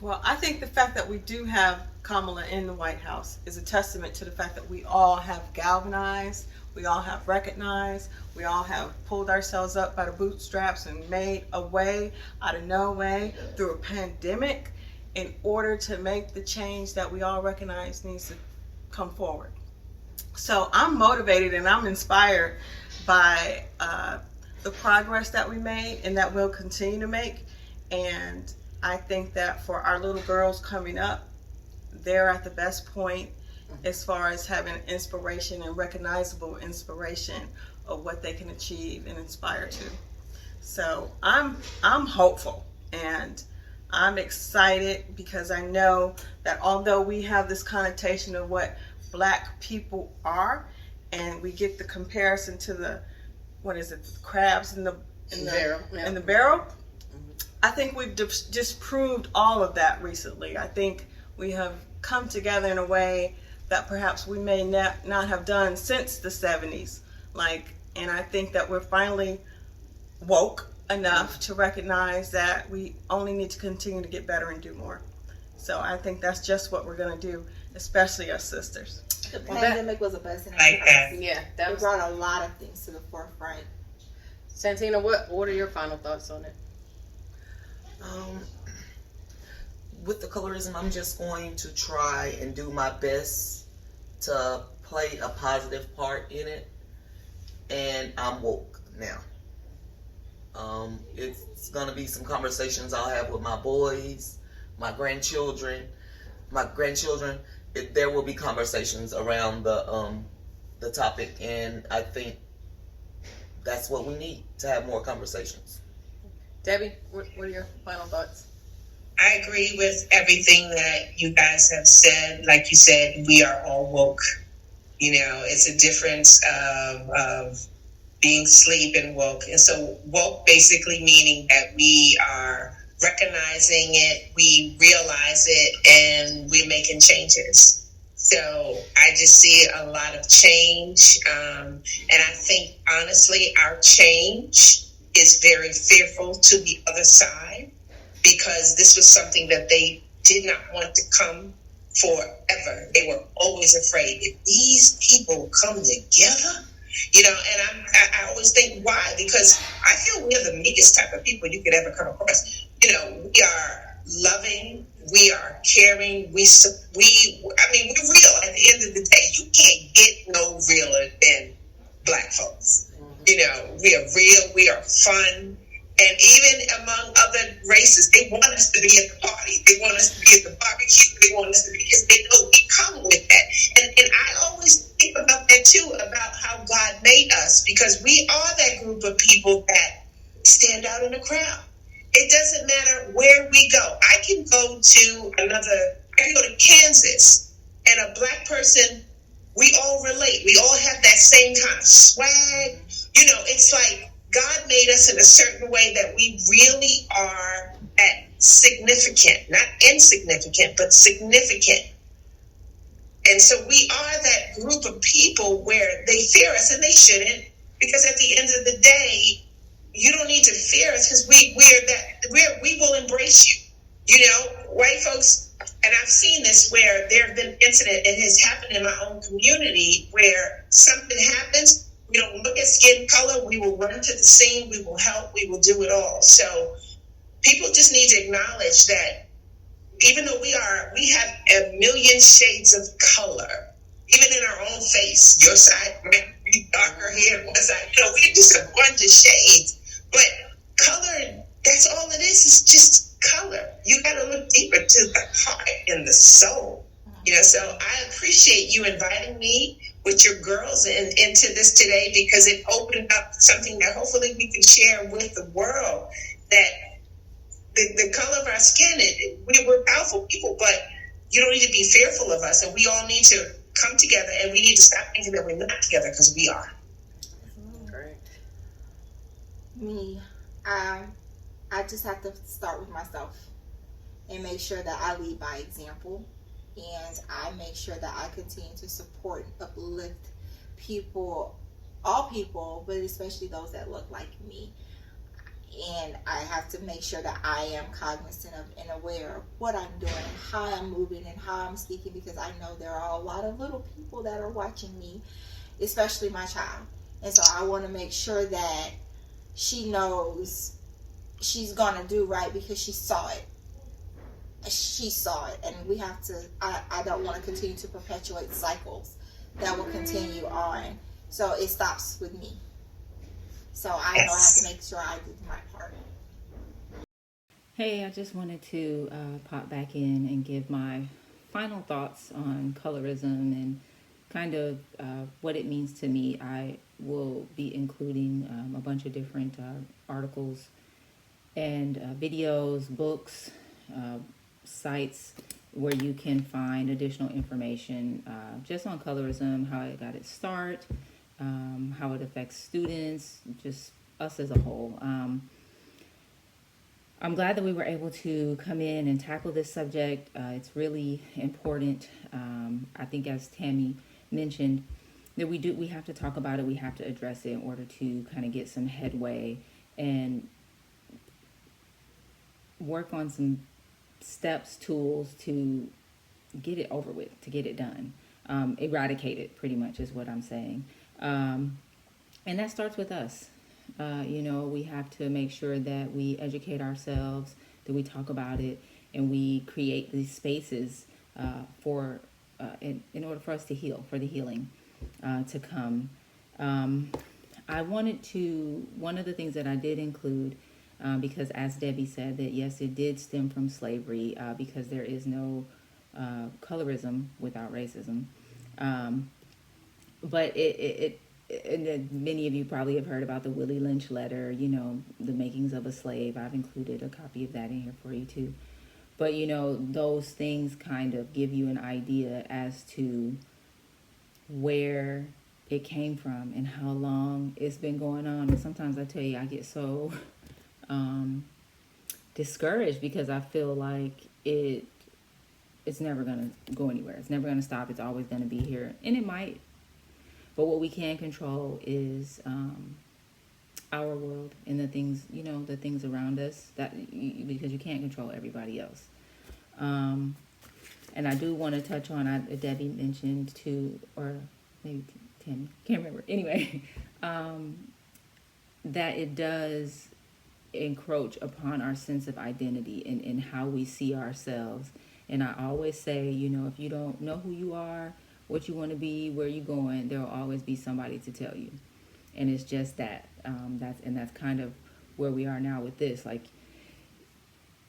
Well, I think the fact that we do have Kamala in the White House is a testament to the fact that we all have galvanized, we all have recognized, we all have pulled ourselves up by the bootstraps and made a way out of no way through a pandemic in order to make the change that we all recognize needs to come forward. So I'm motivated and I'm inspired by the progress that we made and that we'll continue to make. And I think that for our little girls coming up, they're at the best point as far as having inspiration and recognizable inspiration of what they can achieve and inspire to. So I'm hopeful and I'm excited because I know that although we have this connotation of what black people are, and we get the comparison to the what is it, the crabs in the barrel. I think we've disproved all of that recently. I think we have come together in a way that perhaps we may not have done since the 70s. And I think that we're finally woke enough to recognize that we only need to continue to get better and do more. So I think that's just what we're going to do, especially us sisters. The pandemic was a blessing. Like that. Yeah, it brought a lot of things to the forefront. Santina, what are your final thoughts on it? With the colorism, I'm just going to try and do my best to play a positive part in it. And I'm woke now. It's gonna be some conversations I'll have with my boys, my grandchildren. There will be conversations around the topic, and I think that's what we need to have more conversations. Debbie, what are your final thoughts? I agree with everything that you guys have said. Like you said, we are all woke. You know, it's a difference of being asleep and woke. And so woke basically meaning that we are recognizing it, we realize it, and we're making changes. So I just see a lot of change. And I think, honestly, our change is very fearful to the other side because this was something that they did not want to come forever. They were always afraid. If these people come together, you know, and I always think why? Because I feel we're the meekest type of people you could ever come across. You know, we are loving, we are caring, we're real. At the end of the day, you can't get no realer than black folks. You know, we are real, we are fun. And even among other races, they want us to be at the party. They want us to be at the barbecue. They want us to be, because they know we come with that. And I always think about that too, about how God made us, because we are that group of people that stand out in the crowd. It doesn't matter where we go. I can go to Kansas, and a black person, we all relate. We all have that same kind of swag. You know, it's like God made us in a certain way that we really are significant, not insignificant, but significant. And so we are that group of people where they fear us, and they shouldn't, because at the end of the day, you don't need to fear us because we will embrace you. You know, white folks, and I've seen this where there have been incidents, it has happened in my own community where something happens. We don't look at skin color. We will run to the scene. We will help. We will do it all. So people just need to acknowledge that even though we have a million shades of color, even in our own face. Your side might be darker hair, one side, you know, we're just a bunch of shades. But color, that's all it is just color. You got to look deeper to the heart and the soul. You know, so I appreciate you inviting me with your girls into this today, because it opened up something that hopefully we can share with the world, that the color of our skin, we're powerful people, but you don't need to be fearful of us, and we all need to come together, and we need to stop thinking that we're not together, because we are. Great. Me, I just have to start with myself and make sure that I lead by example. And I make sure that I continue to support and uplift people, all people, but especially those that look like me. and I have to make sure that I am cognizant of and aware of what I'm doing and how I'm moving and how I'm speaking, because I know there are a lot of little people that are watching me, especially my child. And so I want to make sure that she knows she's gonna do right because she saw it. She saw it, and we have to. I don't want to continue to perpetuate cycles that will continue on. So it stops with me. So I know I have to make sure I do my part. Hey, I just wanted to pop back in and give my final thoughts on colorism and kind of what it means to me. I will be including a bunch of different articles and videos, books, uh, sites where you can find additional information just on colorism, how it got its start, how it affects students, just us as a whole. I'm glad that we were able to come in and tackle this subject. It's really important. I think, as Tammy mentioned, that we have to talk about it. We have to address it in order to kind of get some headway and work on some steps, tools to get it over with, to get it done. Eradicate it, pretty much, is what I'm saying. And that starts with us. We have to make sure that we educate ourselves, that we talk about it, and we create these spaces in order for us to heal, for the healing to come. One of the things that I did include, because as Debbie said, that yes, it did stem from slavery, because there is no colorism without racism. But and then many of you probably have heard about the Willie Lynch letter, the makings of a slave. I've included a copy of that in here for you too. But those things kind of give you an idea as to where it came from and how long it's been going on. And sometimes I tell you, I get so discouraged because I feel like it's never going to go anywhere. It's never going to stop. It's always going to be here. And it might. But what we can control is our world and the things around us, because you can't control everybody else. And I do want to touch on, Debbie mentioned too, or maybe Tammy, can't remember. Anyway, that it does encroach upon our sense of identity and how we see ourselves. And I always say, if you don't know who you are, what you want to be, where you're going, there will always be somebody to tell you. And it's just that. That's kind of where we are now with this. Like,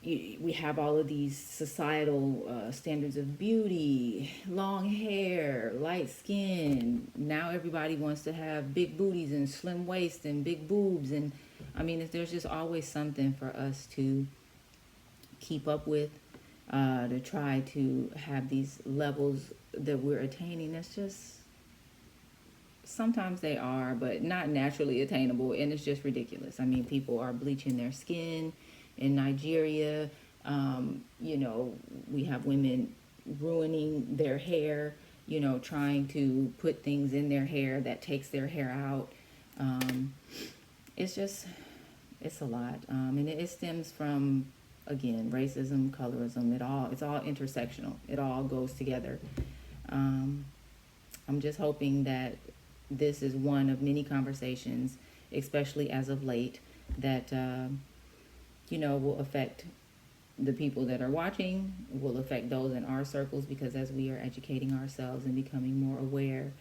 we have all of these societal standards of beauty, long hair, light skin. Now everybody wants to have big booties and slim waist and big boobs. And I mean, there's just always something for us to keep up with, to try to have these levels that we're attaining. That's just, sometimes they are, but not naturally attainable, and it's just ridiculous. I mean, people are bleaching their skin in Nigeria. We have women ruining their hair, trying to put things in their hair that takes their hair out. It's a lot. And it stems from, again, racism, colorism. It's all intersectional. It all goes together. I'm just hoping that this is one of many conversations, especially as of late, that will affect the people that are watching, will affect those in our circles, because as we are educating ourselves and becoming more aware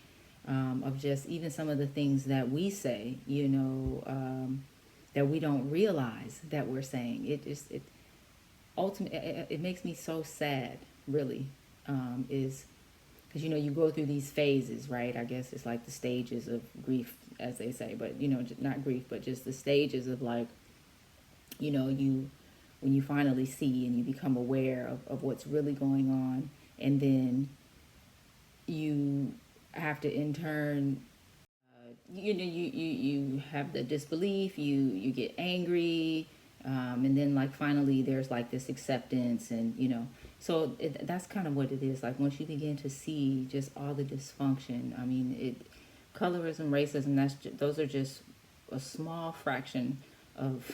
of just even some of the things that we say, that we don't realize that we're saying. It makes me so sad, really, is because you go through these phases, right? I guess it's like the stages of grief, as they say, but not grief, but just the stages of, like, when you finally see and you become aware of what's really going on, and then you have to in turn, you have the disbelief, you get angry, and then, like, finally there's like this acceptance, and so that's kind of what it is. Like, once you begin to see just all the dysfunction, I mean, colorism, racism, those are just a small fraction of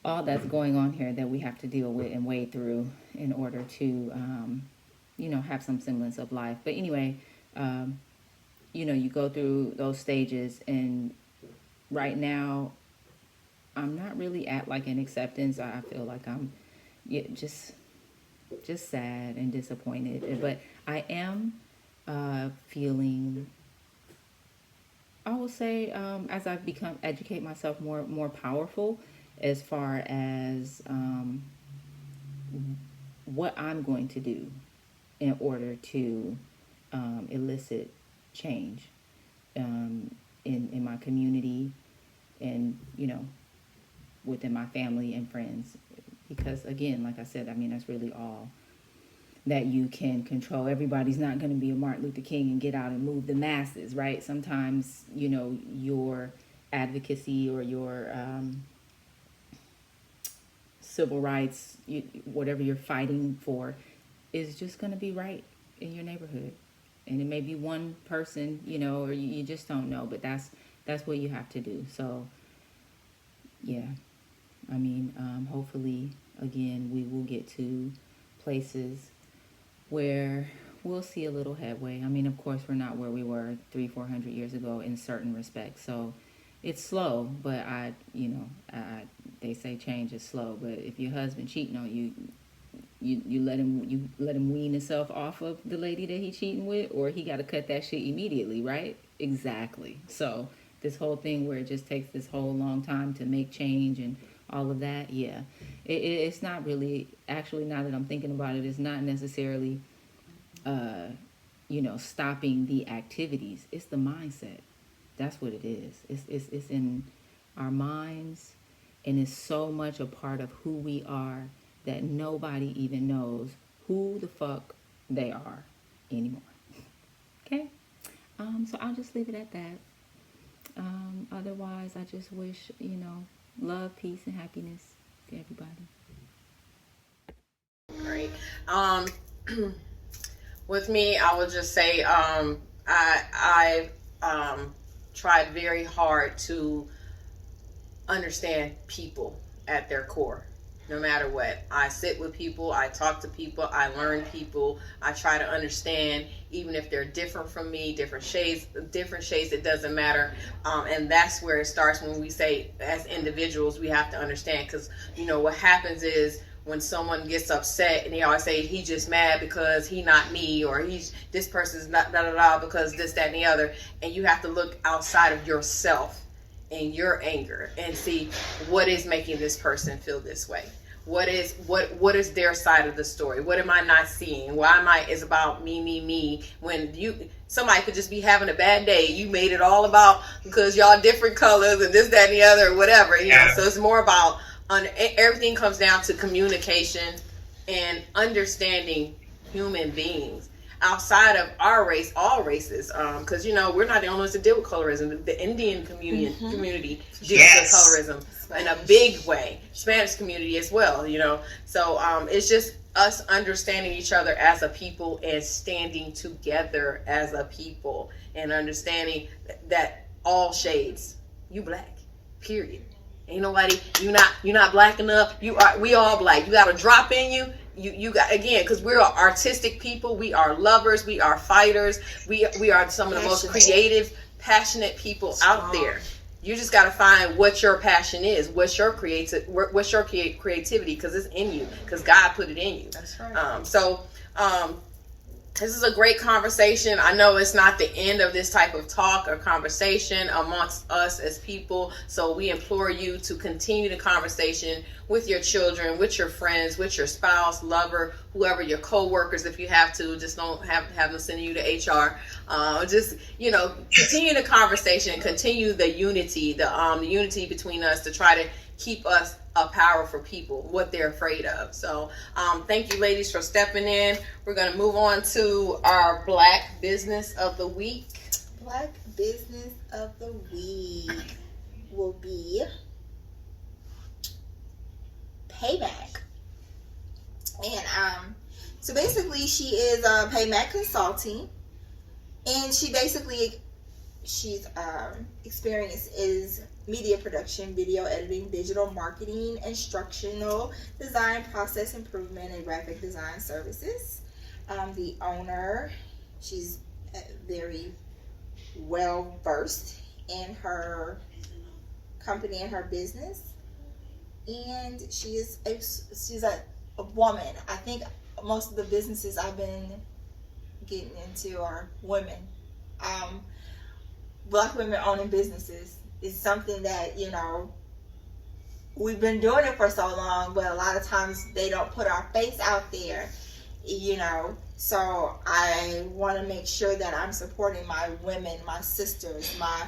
all that's going on here that we have to deal with and wade through in order to, have some semblance of life. But anyway, you go through those stages, and right now, I'm not really at like an acceptance. I feel like I'm just sad and disappointed. But I am feeling, I will say, as I've educate myself more powerful as far as what I'm going to do in order to elicit change in my community and, within my family and friends. Because again, like I said, I mean, that's really all that you can control. Everybody's not going to be a Martin Luther King and get out and move the masses, right? Sometimes, your advocacy or your civil rights, whatever you're fighting for, is just going to be right in your neighborhood. And it may be one person, or you just don't know, but that's what you have to do. So, yeah, I mean, hopefully, again, we will get to places where we'll see a little headway. I mean, of course, we're not where we were 300-400 years ago in certain respects. So it's slow, but they say change is slow. But if your husband cheating on you, you let him wean himself off of the lady that he cheating with, or he got to cut that shit immediately, right? Exactly. So this whole thing where it just takes this whole long time to make change and all of that, yeah, it's not really, actually, now that I'm thinking about it, it's not necessarily stopping the activities. It's the mindset. That's what it is. It's in our minds, and it's so much a part of who we are that nobody even knows who the fuck they are anymore. Okay? So I'll just leave it at that. Otherwise, I just wish, love, peace, and happiness to everybody. Great. With me, I would just say I tried very hard to understand people at their core. No matter what, I sit with people, I talk to people, I learn people, I try to understand, even if they're different from me, different shades, it doesn't matter. And that's where it starts when we say, as individuals, we have to understand, because, what happens is, when someone gets upset and they always say he just mad because he not me, or this person's not because this, that, and the other, and you have to look outside of yourself and your anger and see what is making this person feel this way. What is their side of the story? What am I not seeing? Why it's about me, when somebody could just be having a bad day. You made it all about because y'all different colors and this, that, and the other, or whatever. So it's more about, everything comes down to communication and understanding human beings outside of our race, all races, because we're not the only ones that deal with colorism. The Indian community deals with colorism in a big way. Spanish community as well, So it's just us understanding each other as a people and standing together as a people and understanding that all shades, you black, period. Ain't nobody, you're not black enough. We all black. You got a drop in you. You got, again, because we're artistic people. We are lovers. We are fighters. We are some of the most creative, passionate people out there. You just got to find what your passion is. What's your creativity? Because it's in you. Because God put it in you. That's right. This is a great conversation. I know it's not the end of this type of talk or conversation amongst us as people. So we implore you to continue the conversation with your children, with your friends, with your spouse, lover, whoever, your co-workers, if you have to. Just don't have them sending you to HR. Continue the conversation, continue the unity, the unity between us to try to keep us a power for people, what they're afraid of. So thank you, ladies, for stepping in. We're going to move on to our Black Business of the Week. Black Business of the Week will be Payback. And so basically she is Payback Consulting, and she she's experience is media production, video editing, digital marketing, instructional design, process improvement, and graphic design services. The owner, she's very well versed in her company and her business, and she's a woman. I think most of the businesses I've been getting into are women. Black women owning businesses is something that, we've been doing it for so long, but a lot of times they don't put our face out there, So I want to make sure that I'm supporting my women, my sisters, my